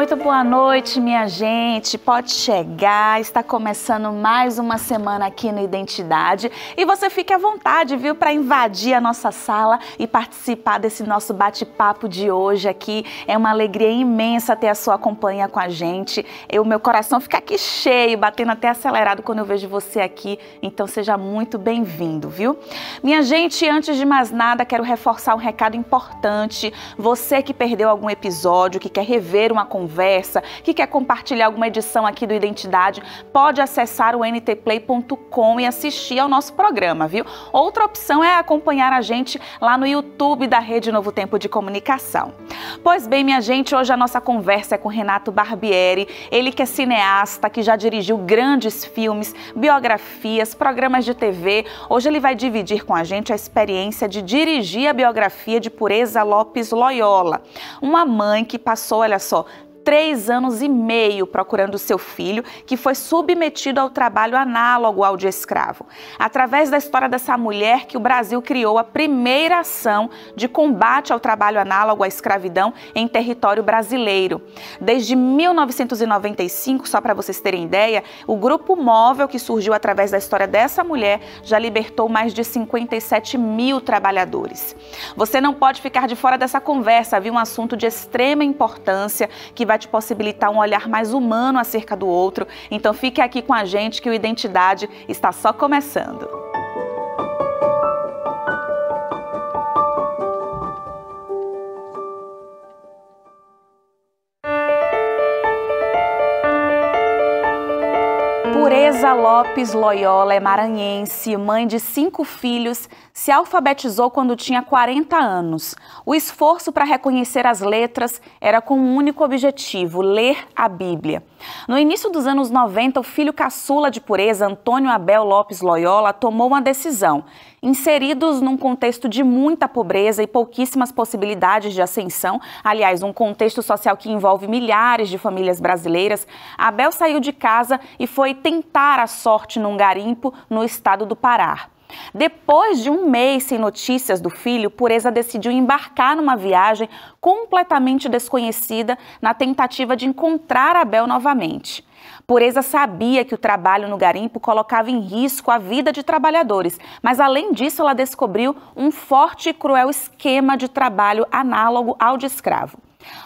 Muito boa noite, minha gente. Pode chegar, está começando mais uma semana aqui no Identidade. E você fique à vontade, viu, para invadir a nossa sala e participar desse nosso bate-papo de hoje aqui. É uma alegria imensa ter a sua companhia com a gente. Meu coração fica aqui cheio, batendo até acelerado quando eu vejo você aqui. Então seja muito bem-vindo, viu? Minha gente, antes de mais nada, quero reforçar um recado importante. Você que perdeu algum episódio, que quer rever uma conversa, que quer compartilhar alguma edição aqui do Identidade, pode acessar o ntplay.com e assistir ao nosso programa, viu? Outra opção é acompanhar a gente lá no YouTube da Rede Novo Tempo de Comunicação. Pois bem, minha gente, hoje a nossa conversa é com Renato Barbieri, ele que é cineasta, que já dirigiu grandes filmes, biografias, programas de TV. Hoje ele vai dividir com a gente a experiência de dirigir a biografia de Pureza Lopes Loyola, uma mãe que passou, olha só, 3 anos e meio procurando seu filho, que foi submetido ao trabalho análogo ao de escravo. Através da história dessa mulher que o Brasil criou a primeira ação de combate ao trabalho análogo à escravidão em território brasileiro. Desde 1995, só para vocês terem ideia, o Grupo Móvel, que surgiu através da história dessa mulher, já libertou mais de 57 mil trabalhadores. Você não pode ficar de fora dessa conversa, viu? Um assunto de extrema importância que vai te possibilitar um olhar mais humano acerca do outro. Então fique aqui com a gente que o Identidade está só começando. Pureza Lopes Loyola é maranhense, mãe de 5 filhos, se alfabetizou quando tinha 40 anos. O esforço para reconhecer as letras era com um único objetivo: ler a Bíblia. No início dos anos 90, o filho caçula de Pureza, Antônio Abel Lopes Loyola, tomou uma decisão. Inseridos num contexto de muita pobreza e pouquíssimas possibilidades de ascensão, aliás, um contexto social que envolve milhares de famílias brasileiras, Abel saiu de casa e foi tentar a sorte num garimpo no estado do Pará. Depois de um mês sem notícias do filho, Pureza decidiu embarcar numa viagem completamente desconhecida na tentativa de encontrar Abel novamente. Pureza sabia que o trabalho no garimpo colocava em risco a vida de trabalhadores, mas além disso ela descobriu um forte e cruel esquema de trabalho análogo ao de escravo.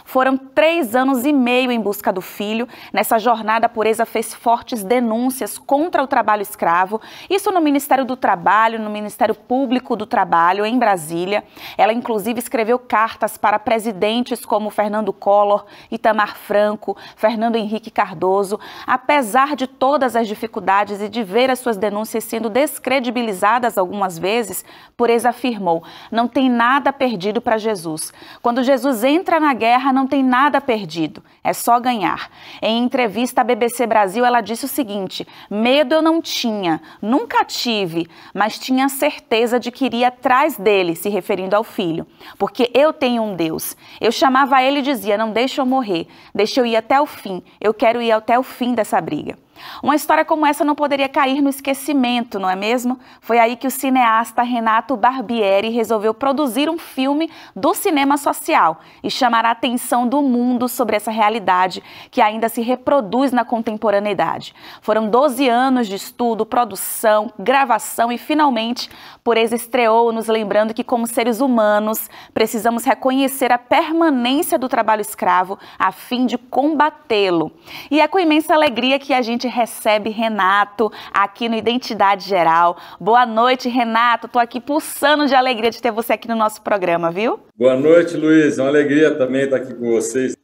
Foram 3 anos e meio em busca do filho. Nessa jornada, a Pureza fez fortes denúncias contra o trabalho escravo, isso no Ministério do Trabalho, no Ministério Público do Trabalho, em Brasília. Ela, inclusive, escreveu cartas para presidentes como Fernando Collor, Itamar Franco, Fernando Henrique Cardoso. Apesar de todas as dificuldades e de ver as suas denúncias sendo descredibilizadas algumas vezes, Pureza afirmou: não tem nada perdido para Jesus. Quando Jesus entra na guerra, não tem nada perdido, é só ganhar. Em entrevista à BBC Brasil, ela disse o seguinte: medo eu não tinha, nunca tive, mas tinha certeza de que iria atrás dele, se referindo ao filho, porque eu tenho um Deus. Eu chamava ele e dizia: não deixa eu morrer, deixa eu ir até o fim, eu quero ir até o fim dessa briga. Uma história como essa não poderia cair no esquecimento, não é mesmo? Foi aí que o cineasta Renato Barbieri resolveu produzir um filme do cinema social e chamar a atenção do mundo sobre essa realidade que ainda se reproduz na contemporaneidade. Foram 12 anos de estudo, produção, gravação e, finalmente, Pureza estreou, nos lembrando que, como seres humanos, precisamos reconhecer a permanência do trabalho escravo a fim de combatê-lo. E é com imensa alegria que a gente recebe Renato aqui no Identidade Geral. Boa noite, Renato. Estou aqui pulsando de alegria de ter você aqui no nosso programa, viu? Boa noite, Luiz. É uma alegria também estar aqui com vocês.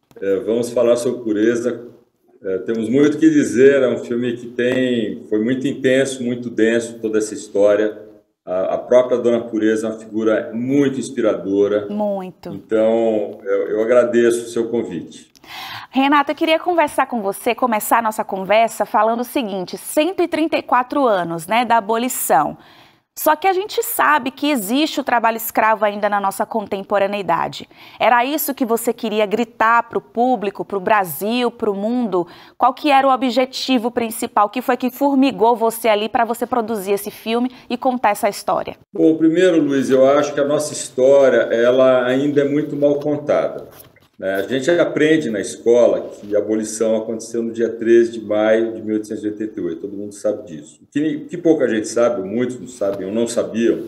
Vamos falar sobre Pureza. Temos muito o que dizer. É um filme que foi muito intenso, muito denso, toda essa história. A própria Dona Pureza é uma figura muito inspiradora. Muito. Então, eu agradeço o seu convite. Renato, eu queria conversar com você, começar a nossa conversa falando o seguinte: 134 anos, né, da abolição. Só que a gente sabe que existe o trabalho escravo ainda na nossa contemporaneidade. Era isso que você queria gritar para o público, para o Brasil, para o mundo? Qual que era o objetivo principal? O que foi que formigou você ali para você produzir esse filme e contar essa história? Bom, primeiro, Luiz, eu acho que a nossa história ela ainda é muito mal contada. né? A gente aprende na escola que a abolição aconteceu no dia 13 de maio de 1888, todo mundo sabe disso. O que pouca gente sabe, muitos não sabem ou não sabiam,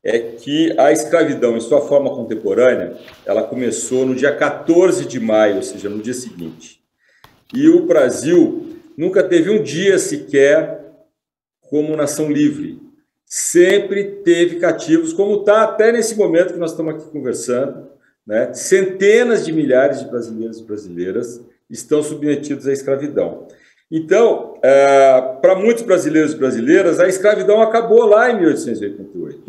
é que a escravidão, em sua forma contemporânea, ela começou no dia 14 de maio, ou seja, no dia seguinte. E o Brasil nunca teve um dia sequer como nação livre. Sempre teve cativos, como está até nesse momento que nós estamos aqui conversando, né? Centenas de milhares de brasileiros e brasileiras estão submetidos à escravidão. Então, para muitos brasileiros e brasileiras, a escravidão acabou lá em 1888.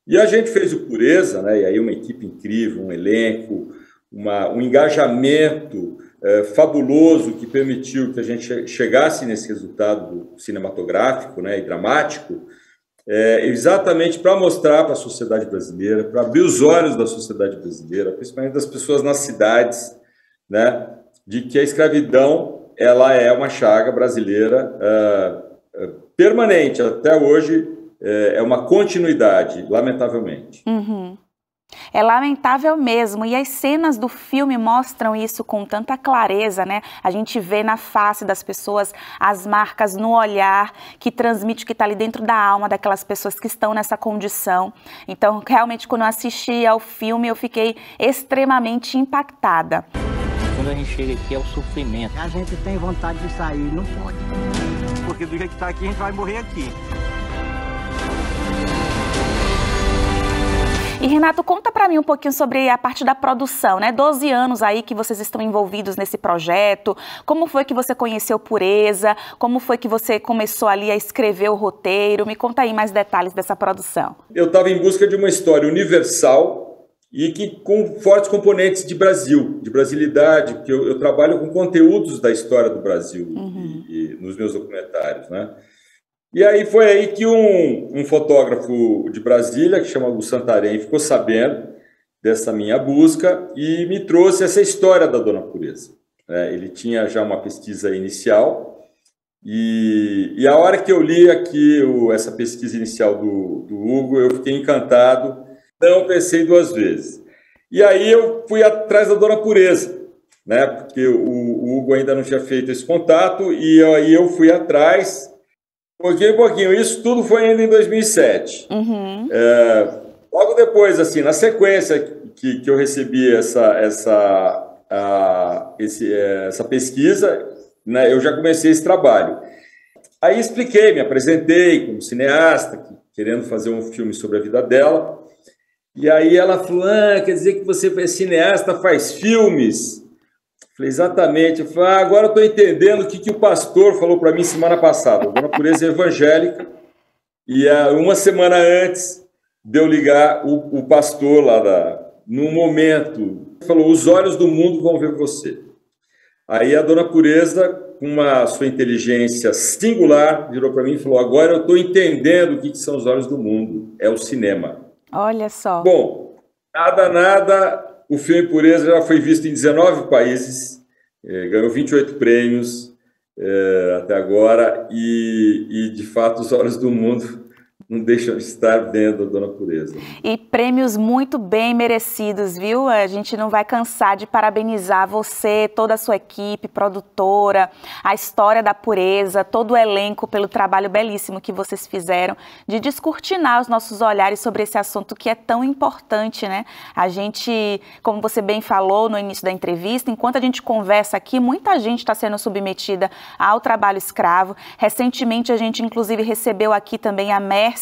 E a gente fez o Pureza, né? E aí uma equipe incrível, um elenco, um engajamento fabuloso que permitiu que a gente chegasse nesse resultado cinematográfico, né, e dramático, exatamente para mostrar para a sociedade brasileira, para abrir os olhos da sociedade brasileira, principalmente das pessoas nas cidades, né, de que a escravidão ela é uma chaga brasileira permanente, até hoje é uma continuidade, lamentavelmente. É lamentável mesmo, e as cenas do filme mostram isso com tanta clareza, né? A gente vê na face das pessoas as marcas no olhar que transmite o que está ali dentro da alma daquelas pessoas que estão nessa condição. Então, realmente, quando eu assisti ao filme, eu fiquei extremamente impactada. Quando a gente chega aqui é o sofrimento. A gente tem vontade de sair, não pode. Porque do jeito que está aqui, a gente vai morrer aqui. E Renato, conta para mim um pouquinho sobre a parte da produção, né? 12 anos aí que vocês estão envolvidos nesse projeto. Como foi que você conheceu Pureza? Como foi que você começou ali a escrever o roteiro? Me conta aí mais detalhes dessa produção. Eu estava em busca de uma história universal e que com fortes componentes de Brasil, de brasilidade, porque eu trabalho com conteúdos da história do Brasil e nos meus documentários, né? E aí foi aí que um fotógrafo de Brasília, que chama Lu Santarém, ficou sabendo dessa minha busca e me trouxe essa história da Dona Pureza. Ele tinha já uma pesquisa inicial e a hora que eu li aqui essa pesquisa inicial do Hugo, eu fiquei encantado, não pensei duas vezes. E aí eu fui atrás da Dona Pureza, né? Porque o Hugo ainda não tinha feito esse contato e aí eu fui atrás... Pouquinho. Isso tudo foi ainda em 2007. Logo depois, assim, na sequência que eu recebi essa pesquisa, né, eu já comecei esse trabalho. Aí expliquei, me apresentei como cineasta, querendo fazer um filme sobre a vida dela. E aí ela falou, quer dizer que você é cineasta, faz filmes? Falei, exatamente. Eu falei, agora eu estou entendendo o que o pastor falou para mim semana passada. A Dona Pureza é evangélica e uma semana antes de eu ligar o pastor lá num momento, falou, os olhos do mundo vão ver você. Aí a Dona Pureza, com a sua inteligência singular, virou para mim e falou, agora eu estou entendendo o que são os olhos do mundo, é o cinema. Olha só. Bom, nada... O filme Pureza já foi visto em 19 países, ganhou 28 prêmios até agora e, de fato, os olhos do mundo não deixam de estar vendo a Dona Pureza. E prêmios muito bem merecidos, viu? A gente não vai cansar de parabenizar você, toda a sua equipe, produtora, a história da Pureza, todo o elenco pelo trabalho belíssimo que vocês fizeram de descortinar os nossos olhares sobre esse assunto que é tão importante, né? A gente, como você bem falou no início da entrevista, enquanto a gente conversa aqui, muita gente está sendo submetida ao trabalho escravo. Recentemente a gente, inclusive, recebeu aqui também a Mércia.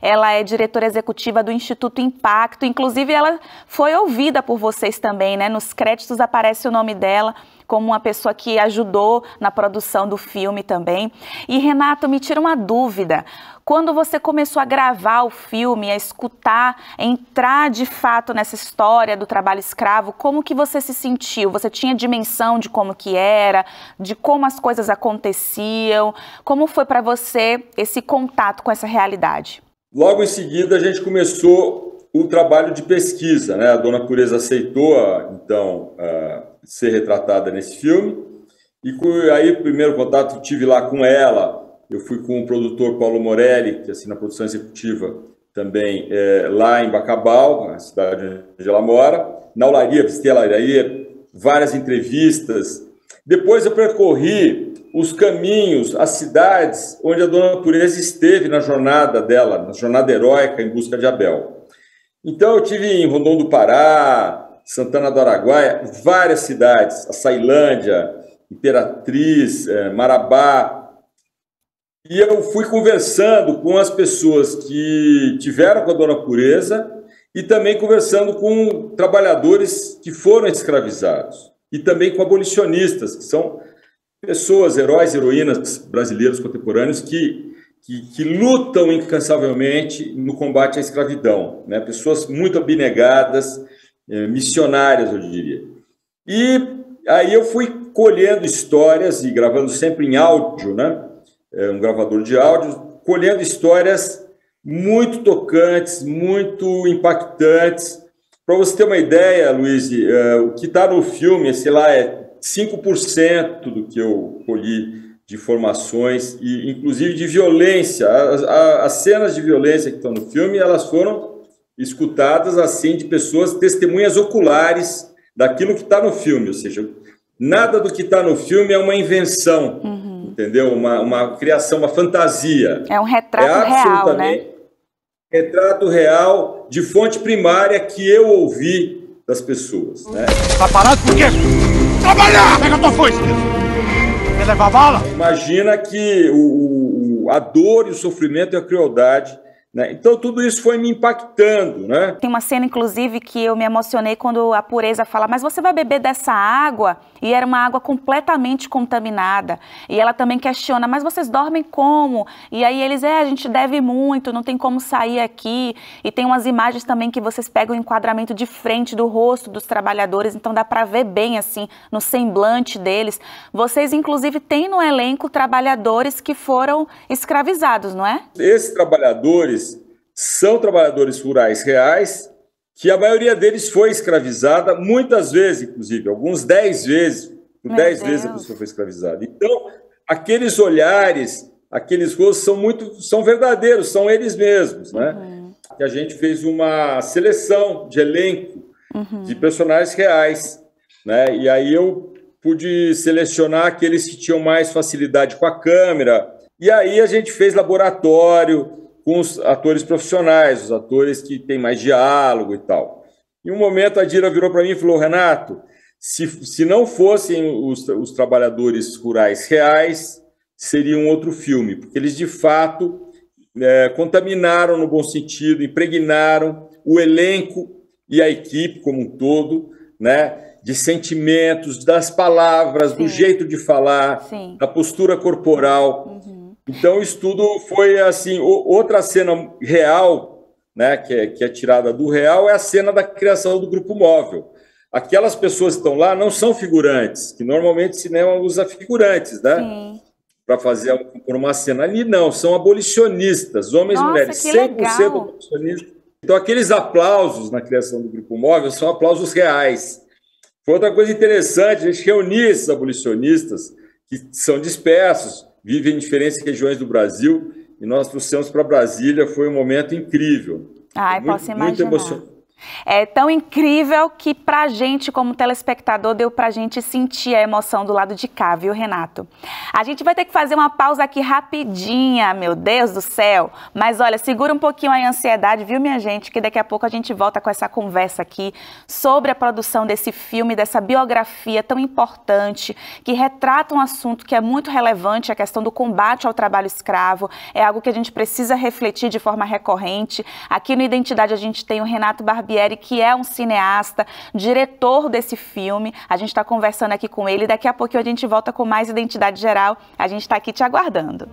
Ela é diretora executiva do Instituto Impacto, inclusive ela foi ouvida por vocês também, né? Nos créditos aparece o nome dela como uma pessoa que ajudou na produção do filme também. E Renato, me tira uma dúvida, quando você começou a gravar o filme, a escutar, a entrar de fato nessa história do trabalho escravo, como que você se sentiu? Você tinha dimensão de como que era, de como as coisas aconteciam? Como foi para você esse contato com essa realidade? Logo em seguida, a gente começou o trabalho de pesquisa, né? A Dona Pureza aceitou, então, ser retratada nesse filme. E aí, o primeiro contato que tive lá com ela, eu fui com o produtor Paulo Morelli, que assina a produção executiva também lá em Bacabal, na cidade onde ela mora. Na olaria, visitei a olaria, várias entrevistas. Depois eu percorri os caminhos, as cidades onde a Dona Pureza esteve na jornada dela, na jornada heróica em busca de Abel. Então eu tive em Rondon do Pará, Santana do Araguaia, várias cidades, Açailândia, Imperatriz, Marabá. E eu fui conversando com as pessoas que tiveram com a Dona Pureza e também conversando com trabalhadores que foram escravizados e também com abolicionistas, que são pessoas, heróis e heroínas brasileiros contemporâneos que lutam incansavelmente no combate à escravidão, né? Pessoas muito abnegadas, missionárias, eu diria. E aí eu fui colhendo histórias e gravando sempre em áudio, né? Um gravador de áudio, colhendo histórias muito tocantes, muito impactantes. Para você ter uma ideia, Luiz, o que está no filme, sei lá, é 5% do que eu colhi de informações, e inclusive de violência. As cenas de violência que estão no filme, elas foram escutadas assim de pessoas, testemunhas oculares daquilo que está no filme, ou seja, nada do que está no filme é uma invenção. Entendeu? Uma criação, uma fantasia. É um retrato real, né? Retrato real de fonte primária que eu ouvi das pessoas. Né? Tá parado por quê? Trabalhar! Pega a tua foice! Quer levar bala? Imagina que a dor e o sofrimento e a crueldade, né? Então tudo isso foi me impactando, né? Tem uma cena, inclusive, que eu me emocionei quando a Pureza fala, mas você vai beber dessa água? E era uma água completamente contaminada. E ela também questiona, mas vocês dormem como? E aí eles, a gente deve muito, não tem como sair aqui. E tem umas imagens também que vocês pegam o enquadramento de frente do rosto dos trabalhadores, então dá para ver bem, assim, no semblante deles. Vocês, inclusive, têm no elenco trabalhadores que foram escravizados, não é? Esses trabalhadores são trabalhadores rurais reais, que a maioria deles foi escravizada, muitas vezes, inclusive, alguns 10 vezes, por 10 vezes a pessoa foi escravizada. Então, aqueles olhares, aqueles rostos são verdadeiros, são eles mesmos, né? Que a gente fez uma seleção de elenco de personagens reais, né? E aí eu pude selecionar aqueles que tinham mais facilidade com a câmera, e aí a gente fez laboratório com os atores profissionais, os atores que têm mais diálogo e tal. Em um momento a Dira virou para mim e falou, Renato, se não fossem os trabalhadores rurais reais, seria um outro filme, porque eles de fato contaminaram no bom sentido, impregnaram o elenco e a equipe como um todo, né, de sentimentos, das palavras, do jeito de falar, da postura corporal. Então, o estudo foi assim, outra cena real, né, que é tirada do real, é a cena da criação do grupo móvel. Aquelas pessoas que estão lá não são figurantes, que normalmente o cinema usa figurantes, né? Para fazer uma cena. Ali não, são abolicionistas, homens e mulheres, 100% abolicionistas. Então, aqueles aplausos na criação do grupo móvel são aplausos reais. Foi outra coisa interessante, a gente reunia esses abolicionistas, que são dispersos, vivem em diferentes regiões do Brasil, e nós trouxemos para Brasília, foi um momento incrível. Posso imaginar. Muito emocionante. É tão incrível que pra gente, como telespectador, deu pra gente sentir a emoção do lado de cá, viu, Renato? A gente vai ter que fazer uma pausa aqui rapidinha, meu Deus do céu. Mas olha, segura um pouquinho a ansiedade, viu, minha gente? Que daqui a pouco a gente volta com essa conversa aqui sobre a produção desse filme, dessa biografia tão importante, que retrata um assunto que é muito relevante, a questão do combate ao trabalho escravo. É algo que a gente precisa refletir de forma recorrente. Aqui no Identidade a gente tem o Renato Barbieri, que é um cineasta, diretor desse filme. A gente está conversando aqui com ele. Daqui a pouquinho a gente volta com mais Identidade Geral. A gente está aqui te aguardando.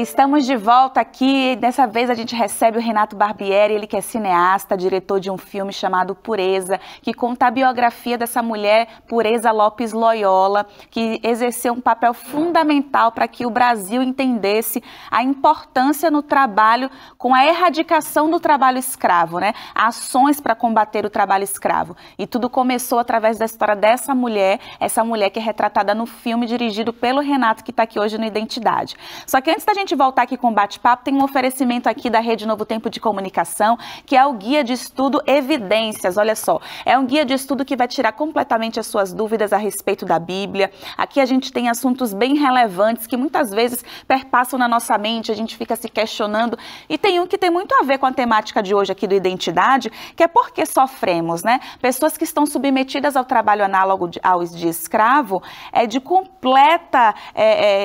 Estamos de volta aqui, dessa vez a gente recebe o Renato Barbieri, ele que é cineasta, diretor de um filme chamado Pureza, que conta a biografia dessa mulher, Pureza Lopes Loyola, que exerceu um papel fundamental para que o Brasil entendesse a importância no trabalho com a erradicação do trabalho escravo, né? Ações para combater o trabalho escravo. E tudo começou através da história dessa mulher, essa mulher que é retratada no filme dirigido pelo Renato, que está aqui hoje no Identidade. Só que antes da gente voltar aqui com o bate-papo, tem um oferecimento aqui da Rede Novo Tempo de Comunicação, que é o Guia de Estudo Evidências. Olha só, é um guia de estudo que vai tirar completamente as suas dúvidas a respeito da Bíblia. Aqui a gente tem assuntos bem relevantes que muitas vezes perpassam na nossa mente, a gente fica se questionando. E tem um que tem muito a ver com a temática de hoje aqui do Identidade, que é por que sofremos, né? Pessoas que estão submetidas ao trabalho análogo de escravo, de completa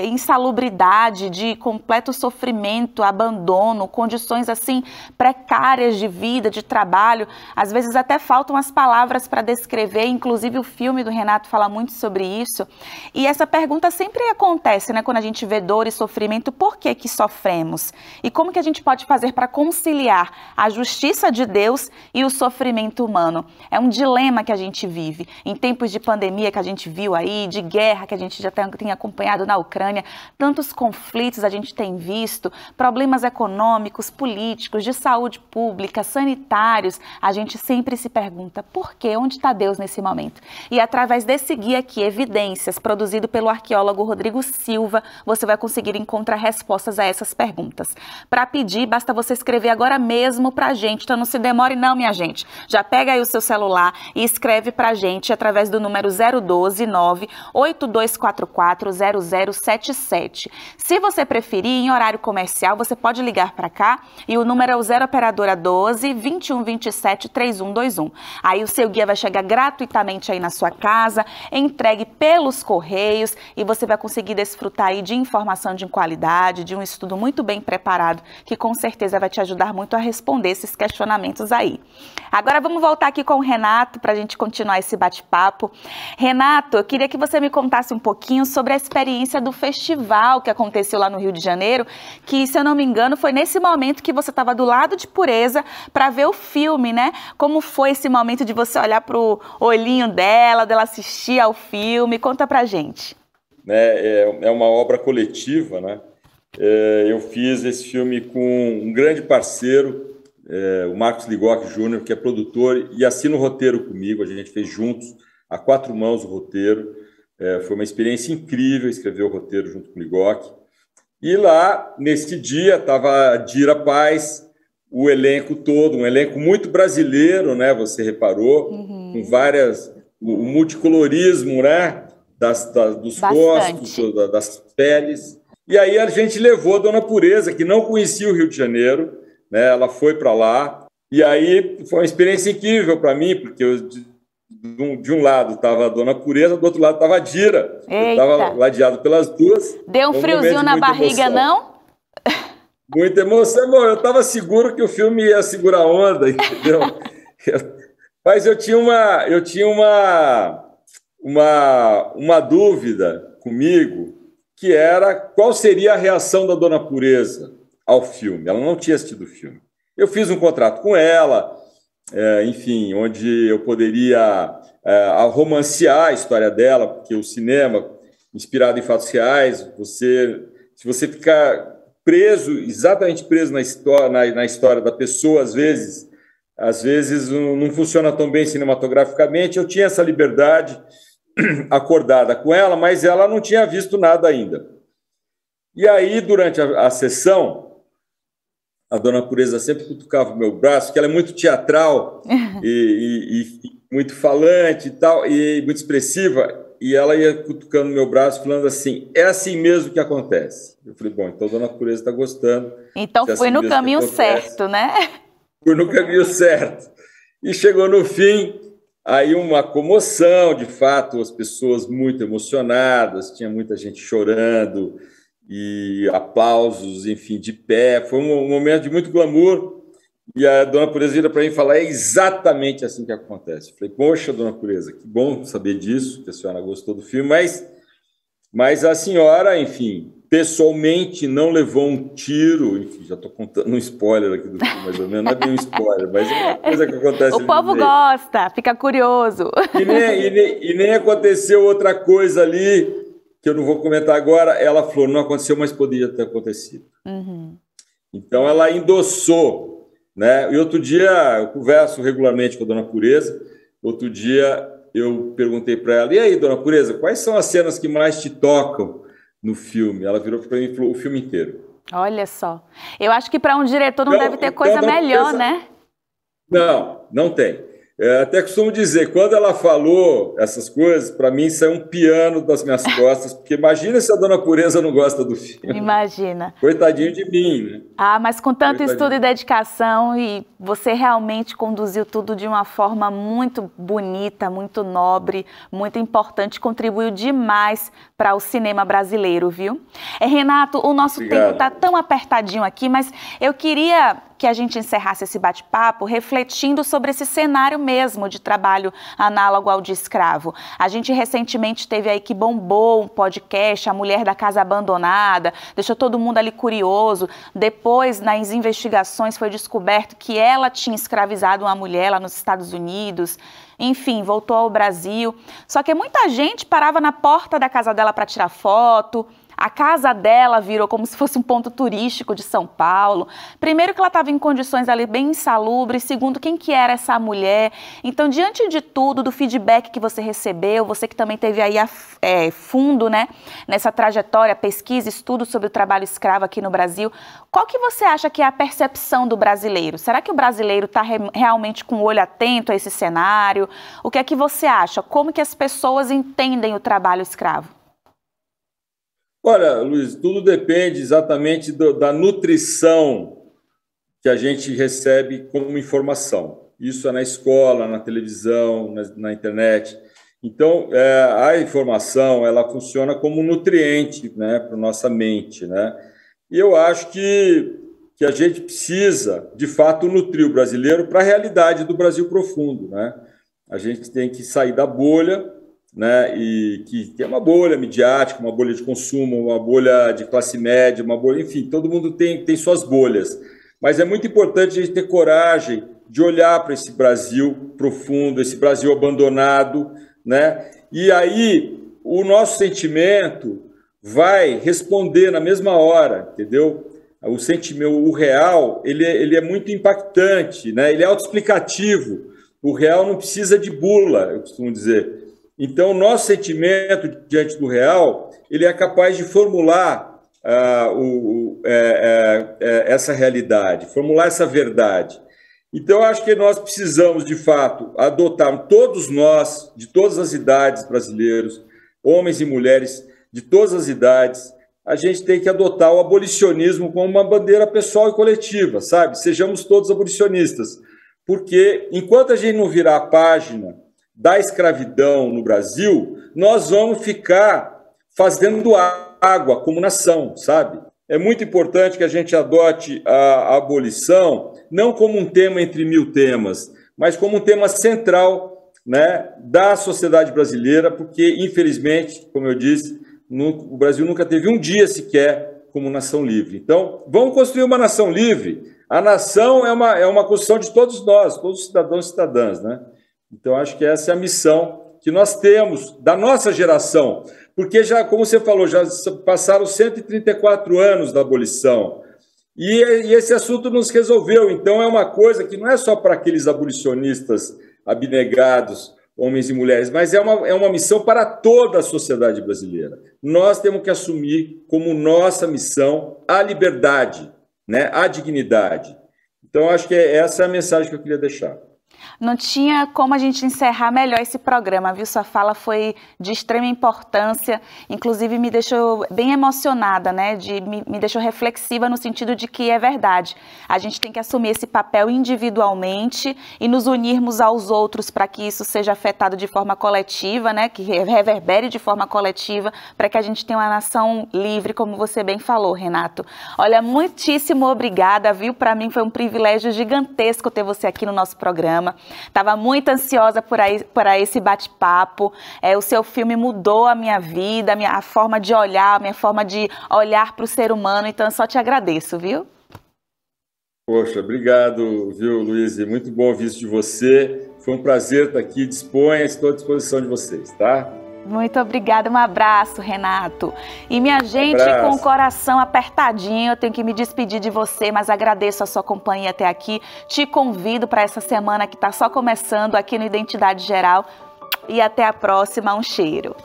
insalubridade, de completo sofrimento, abandono, condições assim precárias de vida, de trabalho. Às vezes até faltam as palavras para descrever, inclusive o filme do Renato fala muito sobre isso. E essa pergunta sempre acontece, né, quando a gente vê dor e sofrimento, por que que sofremos? E como que a gente pode fazer para conciliar a justiça de Deus e o sofrimento humano? É um dilema que a gente vive. Em tempos de pandemia que a gente viu aí, de guerra que a gente já tem acompanhado na Ucrânia, tantos conflitos a gente tem visto, problemas econômicos, políticos, de saúde pública, sanitários, a gente sempre se pergunta por quê? Onde está Deus nesse momento? E através desse guia aqui, Evidências, produzido pelo arqueólogo Rodrigo Silva, você vai conseguir encontrar respostas a essas perguntas. Para pedir, basta você escrever agora mesmo para a gente, então não se demore não, minha gente. Já pega aí o seu celular e escreve para a gente através do número 012 98244 0077. Se você preferir, em horário comercial, você pode ligar para cá e o número é o 0 operadora 12 2127 3121. Aí o seu guia vai chegar gratuitamente aí na sua casa, entregue pelos correios e você vai conseguir desfrutar aí de informação de qualidade, de um estudo muito bem preparado, que com certeza vai te ajudar muito a responder esses questionamentos aí. Agora vamos voltar aqui com o Renato para a gente continuar esse bate-papo. Renato, eu queria que você me contasse um pouquinho sobre a experiência do festival que aconteceu lá no Rio de Janeiro, que, se eu não me engano, foi nesse momento que você estava do lado de Pureza para ver o filme, né? Como foi esse momento de você olhar para o olhinho dela assistir ao filme? Conta pra gente. É uma obra coletiva, né? Eu fiz esse filme com um grande parceiro, o Marcos Ligoc Júnior, que é produtor e assina o roteiro comigo. A gente fez juntos, a quatro mãos, o roteiro. Foi uma experiência incrível escrever o roteiro junto com o Ligoc. E lá, nesse dia, estava a Dira Paz, o elenco todo, um elenco muito brasileiro, né? Você reparou, com várias... O multicolorismo, né? Dos rostos, das peles. E aí a gente levou a Dona Pureza, que não conhecia o Rio de Janeiro, né? Ela foi para lá. E aí foi uma experiência incrível para mim, porque de um lado estava a Dona Pureza, do outro lado estava a Dira. Eu estava ladeado pelas duas. Deu um friozinho na barriga, emoção. Não? Muita emoção. Bom, eu estava seguro que o filme ia segurar a onda, entendeu? Mas eu tinha uma dúvida comigo, que era qual seria a reação da Dona Pureza ao filme. Ela não tinha assistido o filme. Eu fiz um contrato com ela, enfim, onde eu poderia romancear a história dela, porque o cinema, inspirado em fatos reais, se você ficar exatamente preso na história da pessoa, às vezes não funciona tão bem cinematograficamente. Eu tinha essa liberdade acordada com ela, mas ela não tinha visto nada ainda. E aí, durante a sessão, a Dona Pureza sempre cutucava o meu braço, que ela é muito teatral e muito falante e tal, e muito expressiva, e ela ia cutucando o meu braço, falando assim, é assim mesmo que acontece. Eu falei, bom, então a Dona Pureza está gostando. Então foi no caminho certo, né? Foi no caminho certo. E chegou no fim, aí uma comoção, de fato, as pessoas muito emocionadas, tinha muita gente chorando, e aplausos, enfim, de pé. Foi um momento de muito glamour. E a Dona Pureza vira para mim e fala, é exatamente assim que acontece. Eu falei, poxa, Dona Pureza, que bom saber disso, que a senhora gostou do filme, mas a senhora, enfim, pessoalmente não levou um tiro, enfim, já estou contando um spoiler aqui do filme, mais ou menos, não é bem um spoiler, mas é uma coisa que acontece. O povo gosta, fica curioso. E nem aconteceu outra coisa ali, que eu não vou comentar agora. Ela falou, não aconteceu, mas poderia ter acontecido. Uhum. Então ela endossou, né? E outro dia, eu converso regularmente com a Dona Pureza, outro dia eu perguntei para ela, e aí, Dona Pureza, quais são as cenas que mais te tocam no filme? Ela virou para mim e falou, o filme inteiro. Olha só. Eu acho que para um diretor não deve ter coisa melhor, né? Não tem. Eu até costumo dizer, quando ela falou essas coisas, para mim saiu um piano das minhas costas, porque imagina se a Dona Pureza não gosta do filme. Imagina. Coitadinho de mim, né? Ah, mas com tanto estudo e dedicação, e você realmente conduziu tudo de uma forma muito bonita, muito nobre, muito importante, contribuiu demais para o cinema brasileiro, viu? Renato, o nosso tempo está tão apertadinho aqui, mas eu queria que a gente encerrasse esse bate-papo refletindo sobre esse cenário mesmo de trabalho análogo ao de escravo. A gente recentemente teve aí que bombou um podcast, A Mulher da Casa Abandonada, deixou todo mundo ali curioso. Depois, nas investigações, foi descoberto que ela tinha escravizado uma mulher lá nos Estados Unidos. Enfim, voltou ao Brasil. Só que muita gente parava na porta da casa dela para tirar foto. A casa dela virou como se fosse um ponto turístico de São Paulo. Primeiro que ela estava em condições ali bem insalubres, segundo, quem que era essa mulher? Então, diante de tudo, do feedback que você recebeu, você que também teve aí fundo, né, nessa trajetória, pesquisa, estudo sobre o trabalho escravo aqui no Brasil, qual que você acha que é a percepção do brasileiro? Será que o brasileiro está realmente com o olho atento a esse cenário? O que é que você acha? Como que as pessoas entendem o trabalho escravo? Olha, Luiz, tudo depende exatamente da nutrição que a gente recebe como informação. Isso é na escola, na televisão, na internet. Então, a informação, ela funciona como um nutriente, né, para a nossa mente, né? E eu acho que a gente precisa, de fato, nutrir o brasileiro para a realidade do Brasil profundo, né? A gente tem que sair da bolha, né, e que é uma bolha midiática, uma bolha de consumo, uma bolha de classe média, uma bolha, enfim, todo mundo tem suas bolhas. Mas é muito importante a gente ter coragem de olhar para esse Brasil profundo, esse Brasil abandonado, né? E aí o nosso sentimento vai responder na mesma hora, entendeu? O sentimento, o real, ele é muito impactante, né? Ele é autoexplicativo. O real não precisa de bula, eu costumo dizer. Então, o nosso sentimento diante do real, ele é capaz de formular essa realidade, formular essa verdade. Então, eu acho que nós precisamos, de fato, adotar, todos nós, de todas as idades brasileiros, homens e mulheres de todas as idades, a gente tem que adotar o abolicionismo como uma bandeira pessoal e coletiva, sabe? Sejamos todos abolicionistas, porque enquanto a gente não virar a página da escravidão no Brasil, nós vamos ficar fazendo água como nação, sabe? É muito importante que a gente adote a abolição não como um tema entre mil temas, mas como um tema central, né, da sociedade brasileira, porque, infelizmente, como eu disse, o Brasil nunca teve um dia sequer como nação livre. Então, vamos construir uma nação livre. A nação é uma construção de todos nós, todos os cidadãos e cidadãs, né? Então, acho que essa é a missão que nós temos da nossa geração, porque já, como você falou, já passaram 134 anos da abolição, e esse assunto nos resolveu. Então, é uma coisa que não é só para aqueles abolicionistas abnegados, homens e mulheres, mas é uma missão para toda a sociedade brasileira. Nós temos que assumir como nossa missão a liberdade, né, a dignidade. Então, acho que essa é a mensagem que eu queria deixar. Não tinha como a gente encerrar melhor esse programa, viu? Sua fala foi de extrema importância, inclusive me deixou bem emocionada, né? Me deixou reflexiva no sentido de que é verdade. A gente tem que assumir esse papel individualmente e nos unirmos aos outros para que isso seja afetado de forma coletiva, né? Que reverbere de forma coletiva, para que a gente tenha uma nação livre, como você bem falou, Renato. Olha, muitíssimo obrigada, viu? Para mim foi um privilégio gigantesco ter você aqui no nosso programa. programa. Estava muito ansiosa por esse bate-papo. O seu filme mudou a minha vida, a forma de olhar, a minha forma de olhar para o ser humano. Então, eu só te agradeço, viu? Poxa, obrigado, viu, Luiz? Muito bom ouvir isso de você. Foi um prazer estar aqui. Disponha, estou à disposição de vocês, tá? Muito obrigada, um abraço, Renato. E minha gente, com o coração apertadinho, eu tenho que me despedir de você, mas agradeço a sua companhia até aqui. Te convido para essa semana que está só começando aqui no Identidade Geral. E até a próxima, um cheiro.